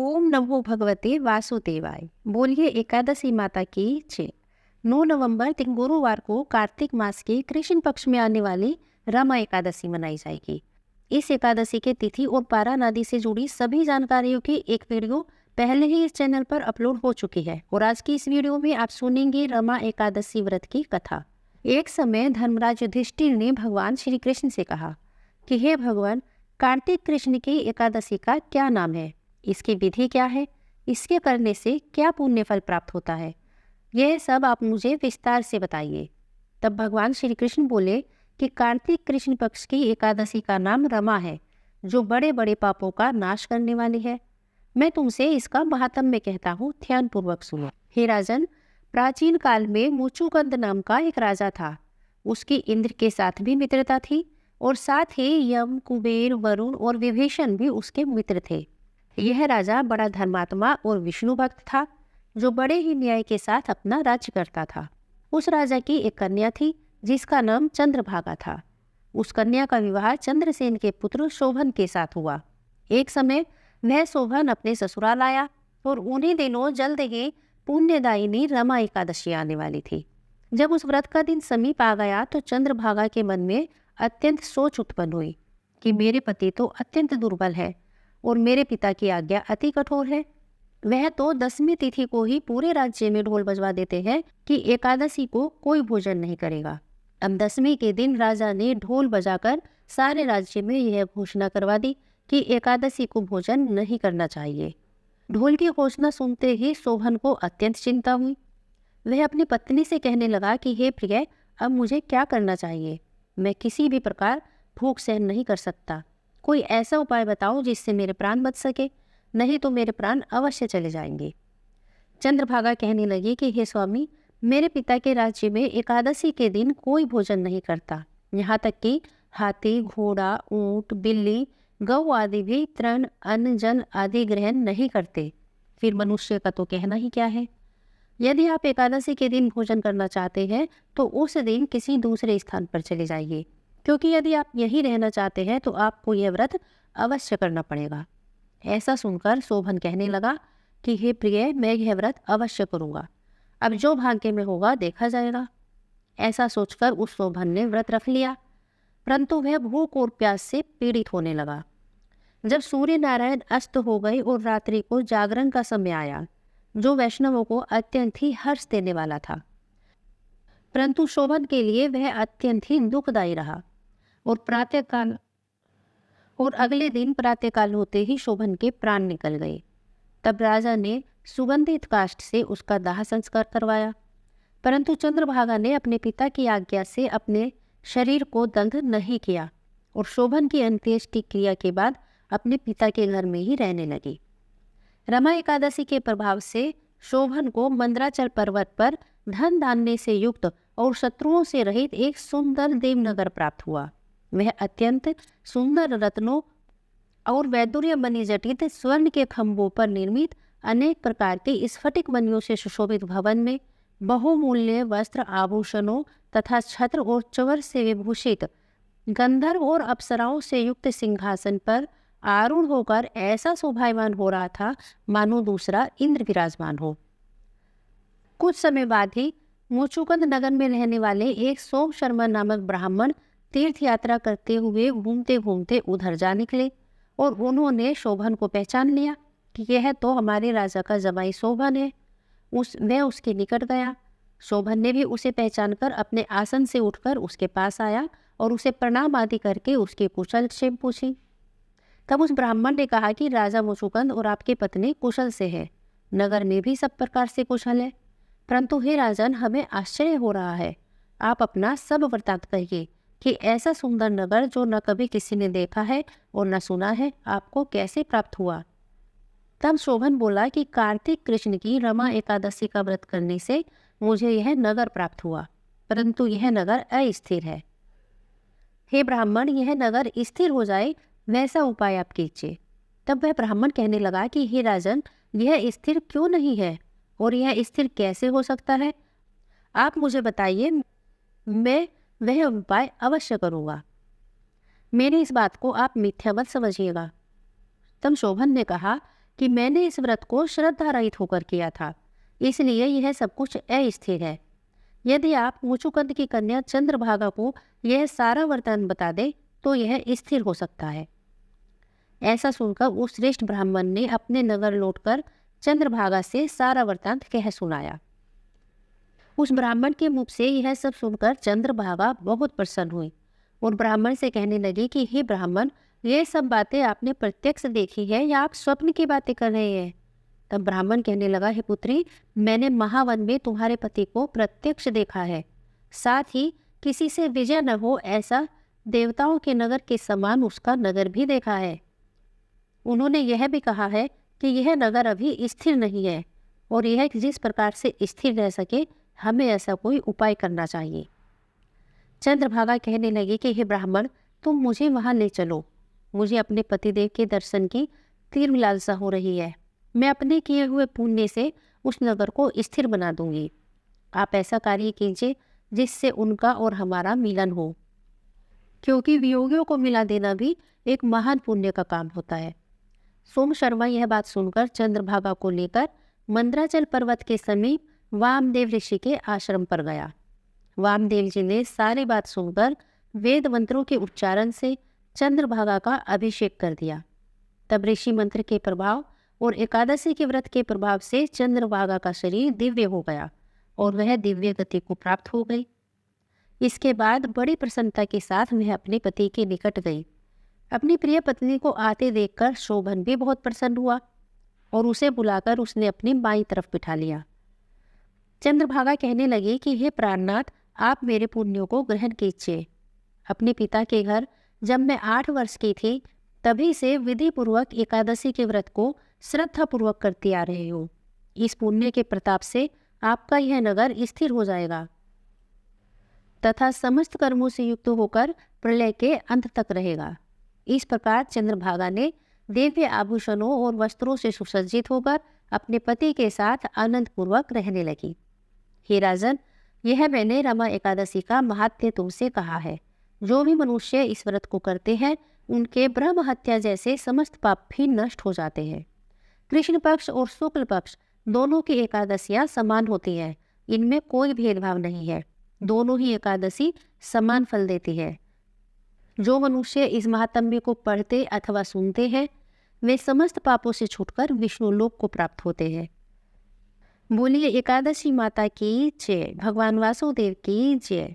ओम नमो भगवते वासुदेवाय। बोलिए एकादशी माता की जय। 9 नवंबर दिन गुरुवार को कार्तिक मास के कृष्ण पक्ष में आने वाली रमा एकादशी मनाई जाएगी। इस एकादशी के तिथि और पारा नदी से जुड़ी सभी जानकारियों की एक वीडियो पहले ही इस चैनल पर अपलोड हो चुकी है और आज की इस वीडियो में आप सुनेंगे रमा एकादशी व्रत की कथा। एक समय धर्मराज युधिष्ठिर ने भगवान श्री कृष्ण से कहा कि हे भगवान, कार्तिक कृष्ण की एकादशी का क्या नाम है, इसकी विधि क्या है, इसके करने से क्या पुण्य फल प्राप्त होता है, यह सब आप मुझे विस्तार से बताइए। तब भगवान श्री कृष्ण बोले कि कार्तिक कृष्ण पक्ष की एकादशी का नाम रमा है, जो बड़े बड़े पापों का नाश करने वाली है। मैं तुमसे इसका महात्म्य कहता हूँ, ध्यान पूर्वक सुनो। हे राजन, प्राचीन काल में मुचुकुंद नाम का एक राजा था। उसकी इंद्र के साथ भी मित्रता थी और साथ ही यम, कुबेर, वरुण और विभीषण भी उसके मित्र थे। यह राजा बड़ा धर्मात्मा और विष्णु भक्त था, जो बड़े ही न्याय के साथ अपना राज्य करता था। उस राजा की एक कन्या थी जिसका नाम चंद्रभागा था। उस कन्या का विवाह चंद्रसेन के पुत्र शोभन के साथ हुआ। एक समय वह शोभन अपने ससुराल आया और उन्हीं दिनों जल्द ही पुण्यदायिनी रमा एकादशी आने वाली थी। जब उस व्रत का दिन समीप आ गया तो चंद्रभागा के मन में अत्यंत सोच उत्पन्न हुई कि मेरे पति तो अत्यंत दुर्बल है और मेरे पिता की आज्ञा अति कठोर है। वह तो 10वीं तिथि को ही पूरे राज्य में ढोल बजवा देते हैं कि एकादशी को कोई भोजन नहीं करेगा। अब 10वीं के दिन राजा ने ढोल बजाकर सारे राज्य में यह घोषणा करवा दी कि एकादशी को भोजन नहीं करना चाहिए। ढोल की घोषणा सुनते ही शोभन को अत्यंत चिंता हुई। वह अपनी पत्नी से कहने लगा कि हे प्रिय, अब मुझे क्या करना चाहिए? मैं किसी भी प्रकार भूख सहन नहीं कर सकता। कोई ऐसा उपाय बताओ जिससे मेरे प्राण बच सके, नहीं तो मेरे प्राण अवश्य चले जाएंगे। चंद्रभागा कहने लगी कि हे स्वामी, मेरे पिता के राज्य में एकादशी के दिन कोई भोजन नहीं करता। यहाँ तक कि हाथी, घोड़ा, ऊंट, बिल्ली, गौ आदि भी तृण, अन्न, जल आदि ग्रहण नहीं करते। फिर मनुष्य का तो कहना ही क्या है। यदि आप एकादशी के दिन भोजन करना चाहते हैं तो उस दिन किसी दूसरे स्थान पर चले जाइए, क्योंकि यदि आप यहीं रहना चाहते हैं तो आपको यह व्रत अवश्य करना पड़ेगा। ऐसा सुनकर शोभन कहने लगा कि हे प्रिय, मैं यह व्रत अवश्य करूँगा। अब जो भाग्य में होगा देखा जाएगा। ऐसा सोचकर उस शोभन ने व्रत रख लिया, परंतु वह भूख और प्यास से पीड़ित होने लगा। जब सूर्य नारायण अस्त हो गए और रात्रि को जागरण का समय आया, जो वैष्णवों को अत्यंत ही हर्ष देने वाला था, परंतु शोभन के लिए वह अत्यंत ही दुखदायी रहा। और अगले दिन प्रातःकाल होते ही शोभन के प्राण निकल गए। तब राजा ने सुगंधित काष्ठ से उसका दाह संस्कार करवाया, परंतु चंद्रभागा ने अपने पिता की आज्ञा से अपने शरीर को दग्ध नहीं किया और शोभन की अंत्येष्टि क्रिया के बाद अपने पिता के घर में ही रहने लगी। रमा एकादशी के प्रभाव से शोभन को मंदराचल पर्वत पर धन धान्य से युक्त और शत्रुओं से रहित एक सुंदर देवनगर प्राप्त हुआ। वह अत्यंत सुंदर रत्नों और वैदुर्य मणि जटित स्वर्ण के खंभों पर निर्मित अनेक प्रकार के स्फटिक मणियों से सुशोभित भवन में बहुमूल्य वस्त्र, आभूषणों तथा छत्र और चवर से विभूषित गंधर्व और अप्सराओं से युक्त सिंहासन पर आरूढ़ होकर ऐसा शोभायमान हो रहा था मानो दूसरा इंद्र विराजमान हो। कुछ समय बाद ही मुचुकुंद नगर में रहने वाले एक सोम शर्मा नामक ब्राह्मण तीर्थ यात्रा करते हुए घूमते घूमते उधर जा निकले और उन्होंने शोभन को पहचान लिया कि यह तो हमारे राजा का जमाई शोभन है। वह उसके निकट गया। शोभन ने भी उसे पहचानकर अपने आसन से उठकर उसके पास आया और उसे प्रणाम आदि करके उसकी कुशल क्षेम पूछी। तब उस ब्राह्मण ने कहा कि राजा मुचुकुंद और आपकी पत्नी कुशल से है, नगर में भी सब प्रकार से कुशल है, परंतु हे राजन, हमें आश्चर्य हो रहा है। आप अपना सब वृत्तांत कहिए कि ऐसा सुंदर नगर जो न कभी किसी ने देखा है और न सुना है, आपको कैसे प्राप्त हुआ। तब शोभन बोला कि कार्तिक कृष्ण की रमा एकादशी का व्रत करने से मुझे यह नगर प्राप्त हुआ, परंतु यह नगर अस्थिर है। हे ब्राह्मण, यह नगर स्थिर हो जाए वैसा उपाय आप कीजिए। तब वह ब्राह्मण कहने लगा कि हे राजन, यह स्थिर क्यों नहीं है और यह स्थिर कैसे हो सकता है? आप मुझे बताइए, मैं वह उपाय अवश्य करूँगा। मेरी इस बात को आप मिथ्या मत समझिएगा। तब शोभन ने कहा कि मैंने इस व्रत को श्रद्धा रहित होकर किया था, इसलिए यह सब कुछ अस्थिर है। यदि आप मुचुकुंद की कन्या चंद्रभागा को यह सारा वरदान बता दे तो यह स्थिर हो सकता है। ऐसा सुनकर उस श्रेष्ठ ब्राह्मण ने अपने नगर लौटकर चंद्रभागा से सारा वृत्तांत कह सुनाया। उस ब्राह्मण के मुख से यह सब सुनकर चंद्रभागा बहुत प्रसन्न हुई और ब्राह्मण से कहने लगी कि हे ब्राह्मण, ये सब बातें आपने प्रत्यक्ष देखी है या आप स्वप्न की बातें कर रहे हैं? तब ब्राह्मण कहने लगा, हे पुत्री, मैंने महावन में तुम्हारे पति को प्रत्यक्ष देखा है, साथ ही किसी से विजय न हो ऐसा देवताओं के नगर के समान उसका नगर भी देखा है। उन्होंने यह भी कहा है कि यह नगर अभी स्थिर नहीं है और यह जिस प्रकार से स्थिर रह सके हमें ऐसा कोई उपाय करना चाहिए। चंद्रभागा कहने लगी कि हे ब्राह्मण, तुम मुझे वहाँ ले चलो। मुझे अपने पतिदेव के दर्शन की तीव्र लालसा हो रही है। मैं अपने किए हुए पुण्य से उस नगर को स्थिर बना दूंगी। आप ऐसा कार्य कीजिए जिससे उनका और हमारा मिलन हो, क्योंकि वियोगियों को मिला देना भी एक महान पुण्य का काम होता है। सोम शर्मा यह बात सुनकर चंद्रभागा को लेकर मंद्राचल पर्वत के समीप वामदेव ऋषि के आश्रम पर गया। वामदेव जी ने सारी बात सुनकर वेद मंत्रों के उच्चारण से चंद्रभागा का अभिषेक कर दिया। तब ऋषि मंत्र के प्रभाव और एकादशी के व्रत के प्रभाव से चंद्रभागा का शरीर दिव्य हो गया और वह दिव्य गति को प्राप्त हो गई। इसके बाद बड़ी प्रसन्नता के साथ वह अपने पति के निकट गई। अपनी प्रिय पत्नी को आते देखकर शोभन भी बहुत प्रसन्न हुआ और उसे बुलाकर उसने अपनी बाईं तरफ बिठा लिया। चंद्रभागा कहने लगी कि हे प्राणनाथ, आप मेरे पुण्यों को ग्रहण कीजिए। अपने पिता के घर जब मैं 8 वर्ष की थी तभी से विधि पूर्वक एकादशी के व्रत को श्रद्धा पूर्वक करती आ रही हूँ। इस पुण्य के प्रताप से आपका यह नगर स्थिर हो जाएगा तथा समस्त कर्मों से युक्त होकर प्रलय के अंत तक रहेगा। इस प्रकार चंद्रभागा ने दिव्य आभूषणों और वस्त्रों से सुसज्जित होकर अपने पति के साथ आनंद पूर्वक रहने लगी। हे राजन, यह मैंने रमा एकादशी का महात्म्य तुमसे कहा है। जो भी मनुष्य इस व्रत को करते हैं उनके ब्रह्म हत्या जैसे समस्त पाप भी नष्ट हो जाते हैं। कृष्ण पक्ष और शुक्ल पक्ष दोनों की एकादशियां समान होती हैं, इनमें कोई भेदभाव नहीं है। दोनों ही एकादशी समान फल देती है। जो मनुष्य इस महात्म्य को पढ़ते अथवा सुनते हैं वे समस्त पापों से छूटकर विष्णु लोक को प्राप्त होते हैं। बोलिए एकादशी माता की जय, भगवान वासुदेव की जय।